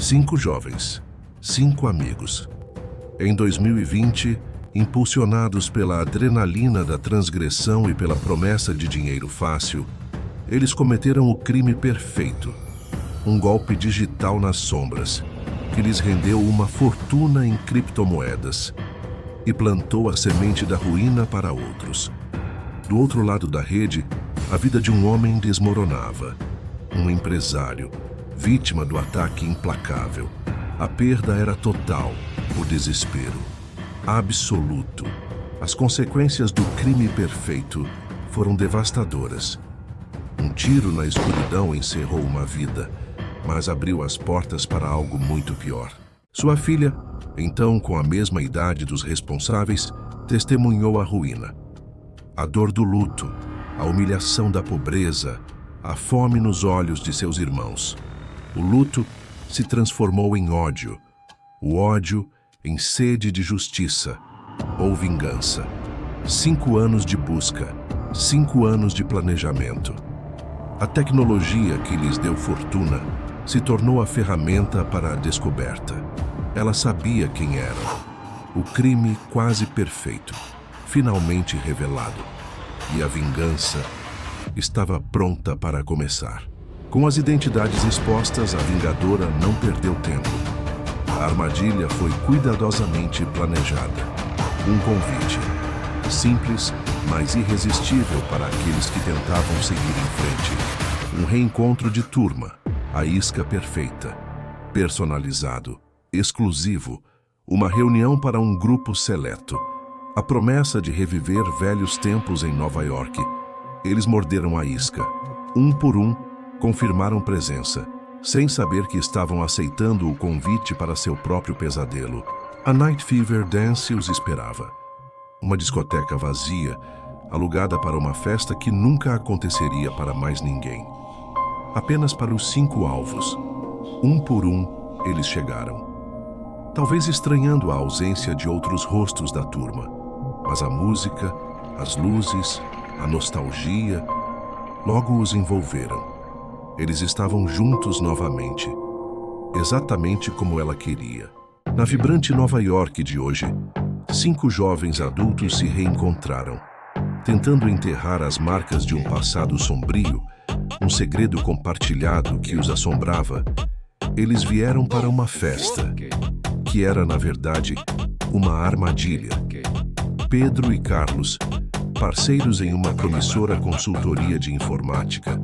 5 jovens, 5 amigos. Em 2020, impulsionados pela adrenalina da transgressão e pela promessa de dinheiro fácil, eles cometeram o crime perfeito, um golpe digital nas sombras, que lhes rendeu uma fortuna em criptomoedas e plantou a semente da ruína para outros. Do outro lado da rede, a vida de um homem desmoronava. Um empresário, vítima do ataque implacável. A perda era total, o desespero absoluto. As consequências do crime perfeito foram devastadoras. Um tiro na escuridão encerrou uma vida, mas abriu as portas para algo muito pior. Sua filha, então com a mesma idade dos responsáveis, testemunhou a ruína. A dor do luto, a humilhação da pobreza, a fome nos olhos de seus irmãos. O luto se transformou em ódio, o ódio em sede de justiça ou vingança. 5 anos de busca, 5 anos de planejamento. A tecnologia que lhes deu fortuna se tornou a ferramenta para a descoberta. Ela sabia quem era. O crime quase perfeito, finalmente revelado. E a vingança estava pronta para começar. Com as identidades expostas, a vingadora não perdeu tempo. A armadilha foi cuidadosamente planejada. Um convite, simples, mas irresistível para aqueles que tentavam seguir em frente. Um reencontro de turma, a isca perfeita, personalizado, exclusivo, uma reunião para um grupo seleto. A promessa de reviver velhos tempos em Nova York. Eles morderam a isca. Um por um, confirmaram presença, sem saber que estavam aceitando o convite para seu próprio pesadelo. A Night Fever Dance os esperava. Uma discoteca vazia, alugada para uma festa que nunca aconteceria para mais ninguém. Apenas para os 5 alvos. Um por um, eles chegaram. Talvez estranhando a ausência de outros rostos da turma. Mas a música, as luzes, a nostalgia, logo os envolveram. Eles estavam juntos novamente, exatamente como ela queria. Na vibrante Nova York de hoje, 5 jovens adultos se reencontraram, tentando enterrar as marcas de um passado sombrio, um segredo compartilhado que os assombrava. Eles vieram para uma festa, que era, na verdade, uma armadilha. Pedro e Carlos, parceiros em uma promissora consultoria de informática.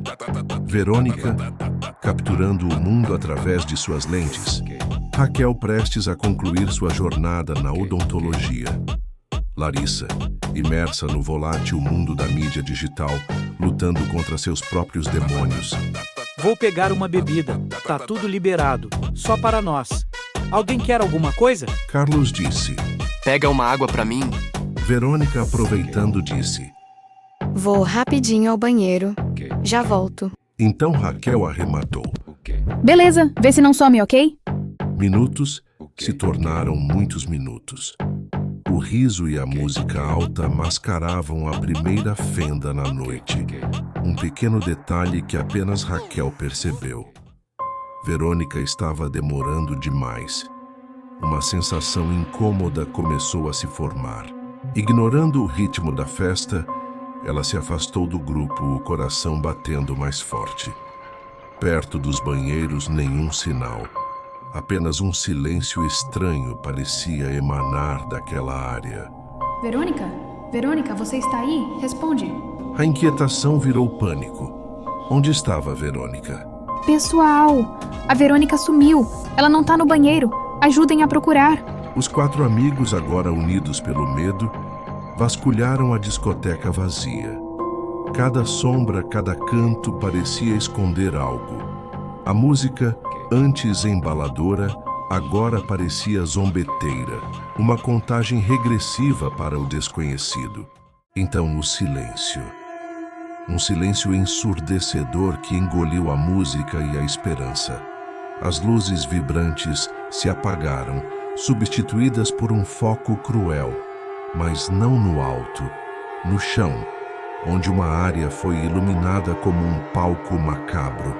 Verônica, capturando o mundo através de suas lentes. Raquel, prestes a concluir sua jornada na odontologia. Larissa, imersa no volátil mundo da mídia digital, lutando contra seus próprios demônios. Vou pegar uma bebida. Tá tudo liberado. Só para nós. Alguém quer alguma coisa? Carlos disse. Pega uma água pra mim. Verônica, aproveitando, disse. Vou rapidinho ao banheiro. Já volto. Então Raquel arrematou. Beleza, vê se não some, ok? Minutos se tornaram muitos minutos. O riso e a música alta mascaravam a primeira fenda na noite. Um pequeno detalhe que apenas Raquel percebeu. Verônica estava demorando demais. Uma sensação incômoda começou a se formar. Ignorando o ritmo da festa, ela se afastou do grupo, o coração batendo mais forte. Perto dos banheiros, nenhum sinal. Apenas um silêncio estranho parecia emanar daquela área. Verônica? Verônica, você está aí? Responde. A inquietação virou pânico. Onde estava a Verônica? Pessoal, a Verônica sumiu. Ela não tá no banheiro. Ajudem a procurar. Os 4 amigos, agora unidos pelo medo, vasculharam a discoteca vazia. Cada sombra, cada canto parecia esconder algo. A música, antes embaladora, agora parecia zombeteira, uma contagem regressiva para o desconhecido. Então o silêncio. Um silêncio ensurdecedor que engoliu a música e a esperança. As luzes vibrantes se apagaram, substituídas por um foco cruel, mas não no alto, no chão, onde uma área foi iluminada como um palco macabro.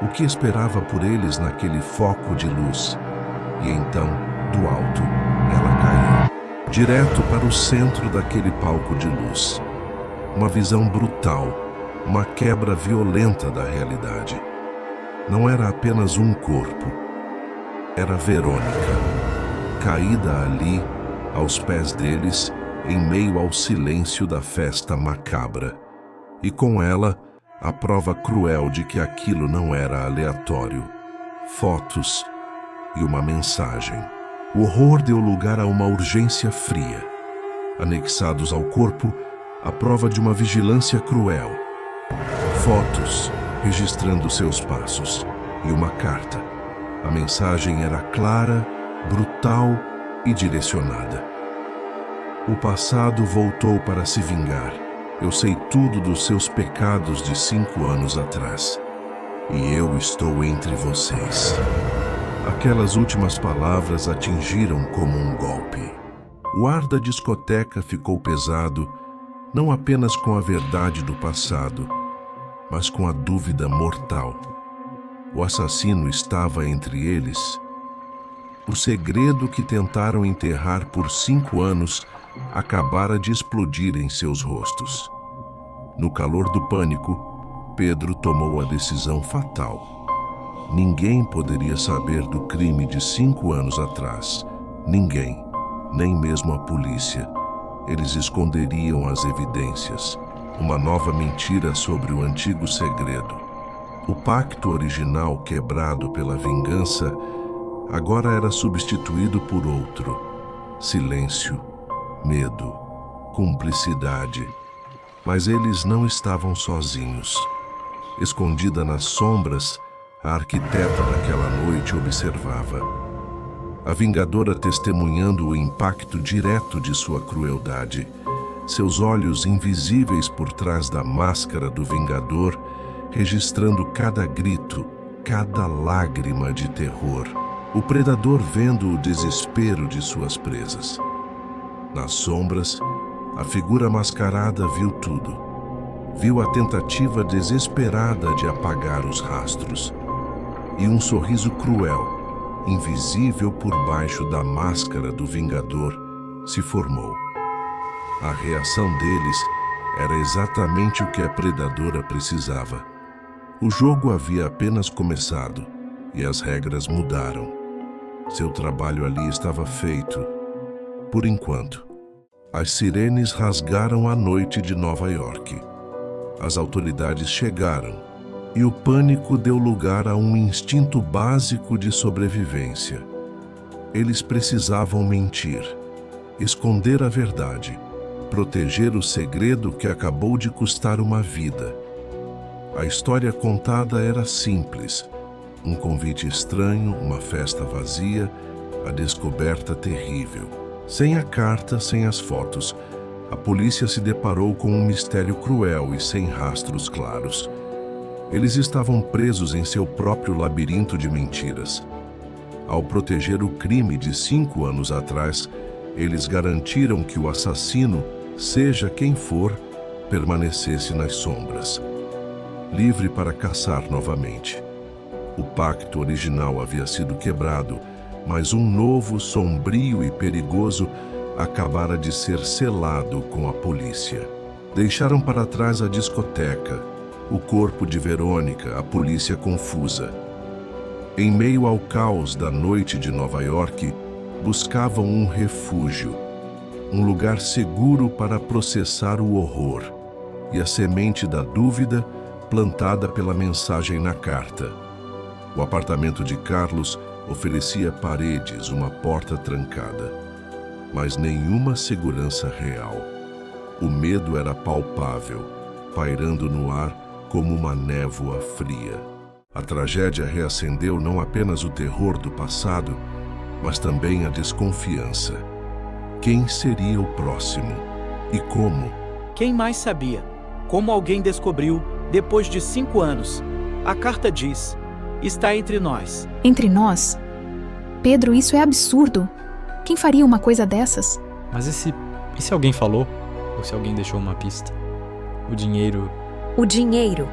o que esperava por eles naquele foco de luz. E então, do alto, ela caiu, direto para o centro daquele palco de luz. Uma visão brutal, uma quebra violenta da realidade. Não era apenas um corpo, era Verônica, caída ali, aos pés deles, em meio ao silêncio da festa macabra. E com ela, a prova cruel de que aquilo não era aleatório. Fotos e uma mensagem. O horror deu lugar a uma urgência fria. Anexados ao corpo, a prova de uma vigilância cruel. Fotos registrando seus passos e uma carta. A mensagem era clara, brutal e direcionada. O passado voltou para se vingar. Eu sei tudo dos seus pecados de 5 anos atrás. E eu estou entre vocês. Aquelas últimas palavras atingiram como um golpe. O ar da discoteca ficou pesado, não apenas com a verdade do passado, mas com a dúvida mortal. O assassino estava entre eles. O segredo que tentaram enterrar por 5 anos acabara de explodir em seus rostos. No calor do pânico, Pedro tomou a decisão fatal. Ninguém poderia saber do crime de 5 anos atrás. Ninguém, nem mesmo a polícia. Eles esconderiam as evidências. Uma nova mentira sobre o antigo segredo. O pacto original quebrado pela vingança agora era substituído por outro. Silêncio, medo, cumplicidade. Mas eles não estavam sozinhos. Escondida nas sombras, a arquiteta daquela noite observava. A vingadora testemunhando o impacto direto de sua crueldade. Seus olhos invisíveis por trás da máscara do vingador, registrando cada grito, cada lágrima de terror. O predador vendo o desespero de suas presas. Nas sombras, a figura mascarada viu tudo. Viu a tentativa desesperada de apagar os rastros. E um sorriso cruel, invisível por baixo da máscara do vingador, se formou. A reação deles era exatamente o que a predadora precisava. O jogo havia apenas começado e as regras mudaram. Seu trabalho ali estava feito, por enquanto. As sirenes rasgaram a noite de Nova York. As autoridades chegaram e o pânico deu lugar a um instinto básico de sobrevivência. Eles precisavam mentir, esconder a verdade, proteger o segredo que acabou de custar uma vida. A história contada era simples. Um convite estranho, uma festa vazia, a descoberta terrível. Sem a carta, sem as fotos, a polícia se deparou com um mistério cruel e sem rastros claros. Eles estavam presos em seu próprio labirinto de mentiras. Ao proteger o crime de 5 anos atrás, eles garantiram que o assassino, seja quem for, permanecesse nas sombras, livre para caçar novamente. O pacto original havia sido quebrado, mas um novo, sombrio e perigoso acabara de ser selado com a polícia. Deixaram para trás a discoteca, o corpo de Verônica, a polícia confusa. Em meio ao caos da noite de Nova York, buscavam um refúgio, um lugar seguro para processar o horror e a semente da dúvida plantada pela mensagem na carta. O apartamento de Carlos oferecia paredes, uma porta trancada, mas nenhuma segurança real. O medo era palpável, pairando no ar como uma névoa fria. A tragédia reacendeu não apenas o terror do passado, mas também a desconfiança. Quem seria o próximo? E como? Quem mais sabia? Como alguém descobriu, depois de 5 anos. A carta diz: está entre nós. Entre nós? Pedro, isso é absurdo. Quem faria uma coisa dessas? Mas e se alguém falou? Ou se alguém deixou uma pista? O dinheiro... O dinheiro?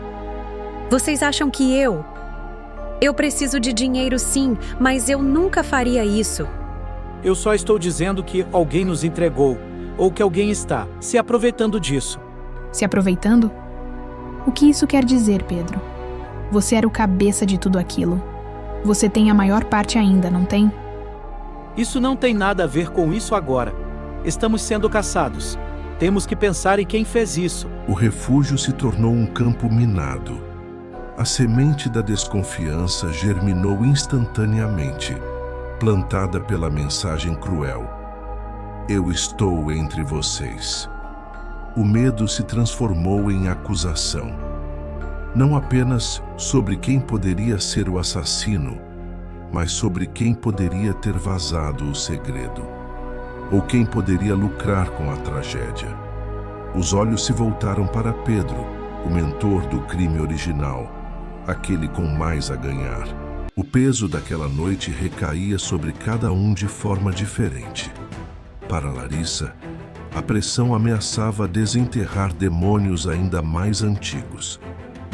Vocês acham que eu, Eu preciso de dinheiro sim, mas eu nunca faria isso. Eu só estou dizendo que alguém nos entregou, ou que alguém está se aproveitando disso. Se aproveitando? O que isso quer dizer, Pedro? Você era o cabeça de tudo aquilo. Você tem a maior parte ainda, não tem? Isso não tem nada a ver com isso agora. Estamos sendo caçados. Temos que pensar em quem fez isso. O refúgio se tornou um campo minado. A semente da desconfiança germinou instantaneamente, plantada pela mensagem cruel. Eu estou entre vocês. O medo se transformou em acusação. Não apenas sobre quem poderia ser o assassino, mas sobre quem poderia ter vazado o segredo, ou quem poderia lucrar com a tragédia. Os olhos se voltaram para Pedro, o mentor do crime original, aquele com mais a ganhar. O peso daquela noite recaía sobre cada um de forma diferente. Para Larissa, a pressão ameaçava desenterrar demônios ainda mais antigos.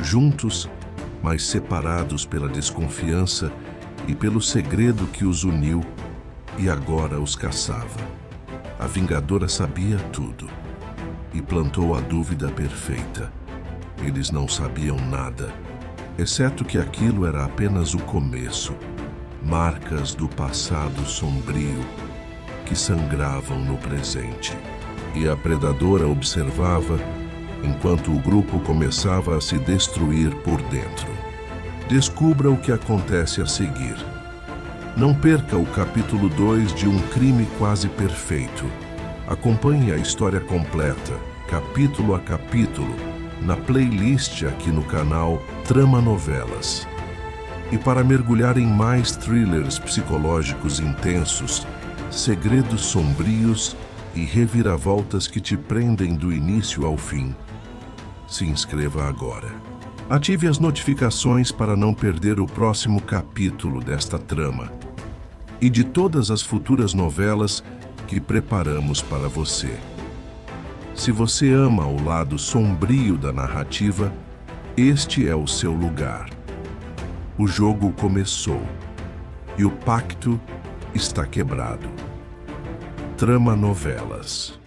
Juntos, mas separados pela desconfiança e pelo segredo que os uniu e agora os caçava. A Vingadora sabia tudo e plantou a dúvida perfeita. Eles não sabiam nada, exceto que aquilo era apenas o começo, marcas do passado sombrio que sangravam no presente. E a predadora observava enquanto o grupo começava a se destruir por dentro. Descubra o que acontece a seguir. Não perca o capítulo 2 de Um Crime Quase Perfeito. Acompanhe a história completa, capítulo a capítulo, na playlist aqui no canal Trama Novelas. E para mergulhar em mais thrillers psicológicos intensos, segredos sombrios e reviravoltas que te prendem do início ao fim, se inscreva agora. Ative as notificações para não perder o próximo capítulo desta trama e de todas as futuras novelas que preparamos para você. Se você ama o lado sombrio da narrativa, este é o seu lugar. O jogo começou e o pacto está quebrado. Trama Novelas.